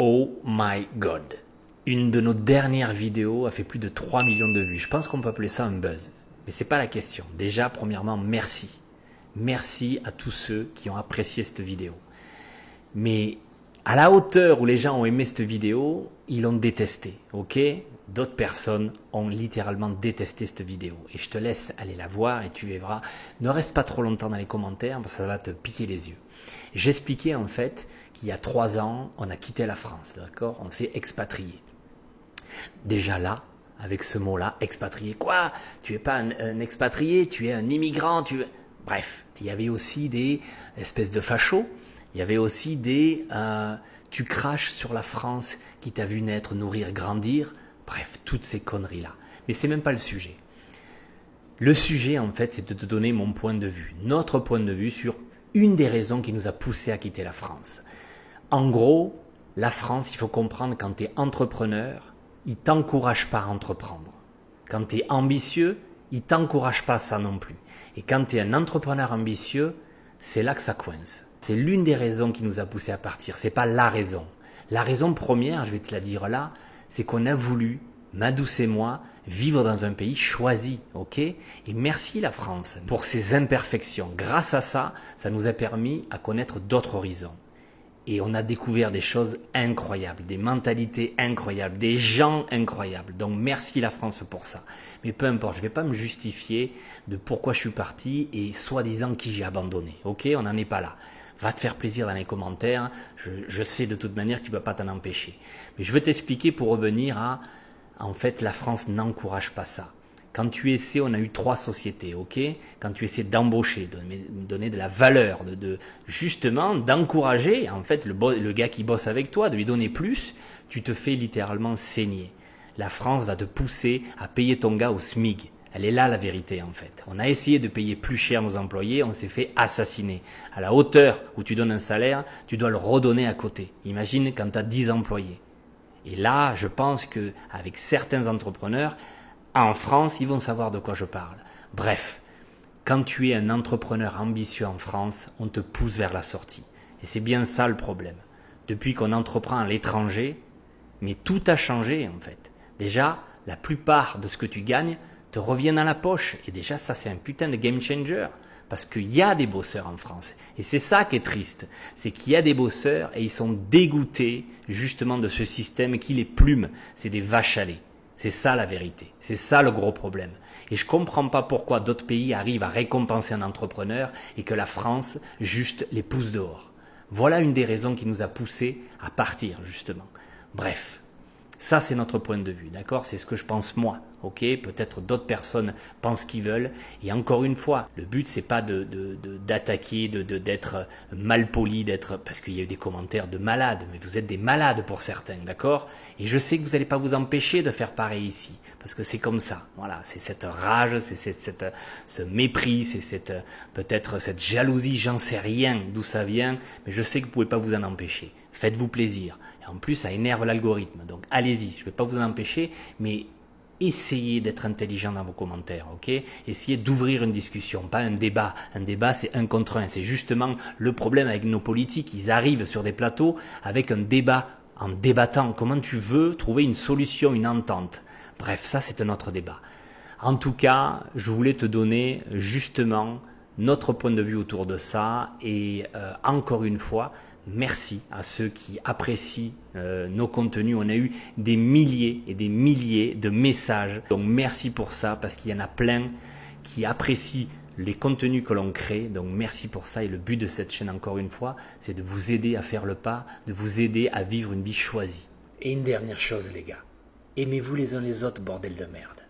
Oh my god. Une de nos dernières vidéos a fait plus de 3 millions de vues. Je pense qu'on peut appeler ça un buzz. Mais c'est pas la question. Déjà, premièrement, merci. Merci à tous ceux qui ont apprécié cette vidéo. Mais à la hauteur où les gens ont aimé cette vidéo, ils l'ont détesté, ok? D'autres personnes ont littéralement détesté cette vidéo. Et je te laisse aller la voir et tu verras. Ne reste pas trop longtemps dans les commentaires parce que ça va te piquer les yeux. J'expliquais en fait qu'il y a 3 ans, on a quitté la France, d'accord? On s'est expatrié. Déjà là, avec ce mot-là, expatrié, quoi? Tu es pas un expatrié, tu es un immigrant, Bref, il y avait aussi des espèces de fachos, il y avait aussi des tu craches sur la France qui t'a vu naître, nourrir, grandir, bref, toutes ces conneries-là. Mais c'est même pas le sujet. Le sujet, en fait, c'est de te donner mon point de vue, notre point de vue sur une des raisons qui nous a poussé à quitter la France. En gros, la France, il faut comprendre, quand tu es entrepreneur, il ne t'encourage pas à entreprendre. Quand tu es ambitieux, il ne t'encourage pas à ça non plus. Et quand tu es un entrepreneur ambitieux, c'est là que ça coince. C'est l'une des raisons qui nous a poussé à partir. Ce n'est pas la raison. La raison première, je vais te la dire là, c'est qu'on a voulu, Madouce et moi, vivre dans un pays choisi, ok? Et merci la France pour ses imperfections. Grâce à ça, ça nous a permis à connaître d'autres horizons. Et on a découvert des choses incroyables, des mentalités incroyables, des gens incroyables. Donc merci la France pour ça. Mais peu importe, je ne vais pas me justifier de pourquoi je suis parti et soi-disant qui j'ai abandonné. Ok, on n'en est pas là. Va te faire plaisir dans les commentaires. Je sais de toute manière que tu ne vas pas t'en empêcher. Mais je veux t'expliquer pour revenir à... En fait, la France n'encourage pas ça. Quand tu essaies, on a eu 3 sociétés, ok? Quand tu essaies d'embaucher, de donner de la valeur, justement d'encourager, en fait, le gars qui bosse avec toi, de lui donner plus, tu te fais littéralement saigner. La France va te pousser à payer ton gars au SMIC. Elle est là la vérité en fait. On a essayé de payer plus cher nos employés, on s'est fait assassiner. À la hauteur où tu donnes un salaire, tu dois le redonner à côté. Imagine quand tu as 10 employés. Et là, je pense qu'avec certains entrepreneurs, en France, ils vont savoir de quoi je parle. Bref, quand tu es un entrepreneur ambitieux en France, on te pousse vers la sortie. Et c'est bien ça le problème. Depuis qu'on entreprend à l'étranger, mais tout a changé en fait. Déjà, la plupart de ce que tu gagnes te revient dans la poche. Et déjà, ça c'est un putain de game changer. Parce qu'il y a des bosseurs en France. Et c'est ça qui est triste. C'est qu'il y a des bosseurs et ils sont dégoûtés justement de ce système qui les plume. C'est des vaches à lait. C'est ça la vérité. C'est ça le gros problème. Et je comprends pas pourquoi d'autres pays arrivent à récompenser un entrepreneur et que la France juste les pousse dehors. Voilà une des raisons qui nous a poussés à partir justement. Bref. Ça, c'est notre point de vue, d'accord? C'est ce que je pense moi, ok? Peut-être d'autres personnes pensent qu'ils veulent. Et encore une fois, le but, c'est pas d'attaquer, d'être mal poli, parce qu'il y a eu des commentaires de malades, mais vous êtes des malades pour certains, d'accord? Et je sais que vous n'allez pas vous empêcher de faire pareil ici, parce que c'est comme ça. Voilà, c'est cette rage, c'est ce mépris, c'est peut-être cette jalousie, j'en sais rien d'où ça vient, mais je sais que vous pouvez pas vous en empêcher. Faites-vous plaisir. Et en plus, ça énerve l'algorithme. Donc, allez-y. Je ne vais pas vous en empêcher, mais essayez d'être intelligent dans vos commentaires, ok? Essayez d'ouvrir une discussion, pas un débat. Un débat, c'est 1 contre 1. C'est justement le problème avec nos politiques. Ils arrivent sur des plateaux avec un débat, en débattant. Comment tu veux trouver une solution, une entente? Bref, ça, c'est un autre débat. En tout cas, je voulais te donner justement notre point de vue autour de ça. Et encore une fois, merci à ceux qui apprécient nos contenus. On a eu des milliers et des milliers de messages. Donc merci pour ça parce qu'il y en a plein qui apprécient les contenus que l'on crée. Donc merci pour ça. Et le but de cette chaîne, encore une fois, c'est de vous aider à faire le pas, de vous aider à vivre une vie choisie. Et une dernière chose les gars, aimez-vous les uns les autres, bordel de merde.